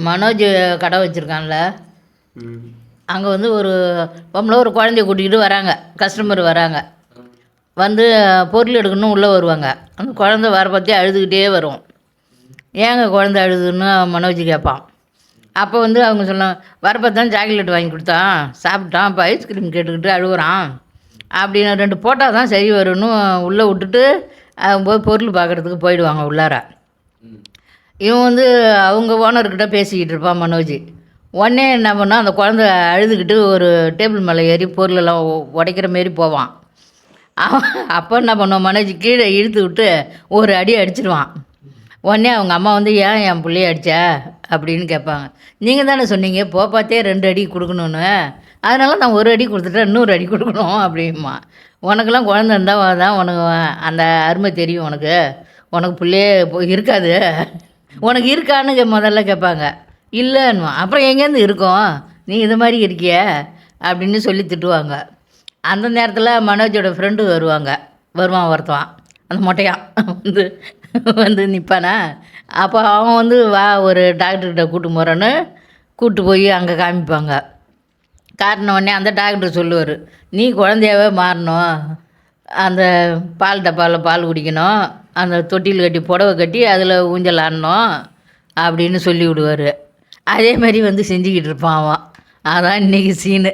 மனோஜ் கடை வச்சுருக்கான்ல, ம். அங்கே வந்து ஒரு பொம்பளை ஒரு குழந்தைய கூட்டிக்கிட்டு வராங்க. கஸ்டமர் வராங்க. வந்து பொருள் எடுக்கணும்னு உள்ளே வருவாங்க. அந்த குழந்தை வர பற்றி அழுதுகிட்டே வரும். ஏங்க குழந்தை அழுதுன்னு மனோஜ் கேட்பான். அப்போ வந்து அவங்க சொல்லுவாங்க, வரப்போ தான் சாக்லேட் வாங்கி கொடுத்தான், சாப்பிட்டான், இப்போ ஐஸ்கிரீம் கேட்டுக்கிட்டு அழுகுறான் அப்படின்னு 2 போட்டால் தான் சரி வரும்னு உள்ளே விட்டுட்டு போய் பொருள் பார்க்குறதுக்கு போயிடுவாங்க உள்ளார. இவன் வந்து அவங்க ஓனர்கிட்ட பேசிக்கிட்டு இருப்பான் மனோஜ். உடனே என்ன பண்ணால் அந்த குழந்தை அழுதுகிட்டு ஒரு டேபிள் மேலே ஏறி பொருளெல்லாம் உடைக்கிற மாரி போவான். அவன் அப்போ என்ன பண்ணுவான், மனோஜ் கீழே இழுத்து விட்டு ஒரு அடி அடிச்சிடுவான். உடனே அவங்க அம்மா வந்து, ஏன் என் பிள்ளைய அடித்த அப்படின்னு கேட்பாங்க. நீங்கள் தானே சொன்னீங்க பார்த்தே 2 அடி கொடுக்கணுன்னு, அதனால நான் ஒரு அடி கொடுத்துட்டேன், இன்னொரு அடி கொடுக்கணும் அப்படிமா. உனக்கெல்லாம் குழந்த இருந்தால் தான் உனக்கு அந்த அருமை தெரியும், உனக்கு பிள்ளையே இருக்காது, உனக்கு இருக்கான்னு முதல்ல கேட்பாங்க. இல்லைன்னுவான். அப்புறம் எங்கேருந்து இருக்கும், நீ இது மாதிரி இருக்கிய அப்படின்னு சொல்லி திட்டுவாங்க. அந்த நேரத்தில் மனோஜோட ஃப்ரெண்டு வருவான் ஒருத்தவான், அந்த மொட்டையான் வந்து வந்து நிற்பானா. அப்போ அவன் வந்து வா ஒரு டாக்டர்கிட்ட கூட்டு போகிறேன்னு கூப்பிட்டு போய் அங்கே காமிப்பாங்க. காட்டின உடனே அந்த டாக்டர் சொல்லுவார், நீ குழந்தையாவே மாறணும், அந்த பால் டப்பாவில் பால் குடிக்கணும், அந்த தொட்டில் கட்டி புடவை கட்டி அதில் ஊஞ்சல் ஆடணும் அப்படின்னு சொல்லி விடுவார். அதே மாதிரி வந்து செஞ்சுக்கிட்டு இருப்பான் அவன். அதான் இன்றைக்கி சீனு.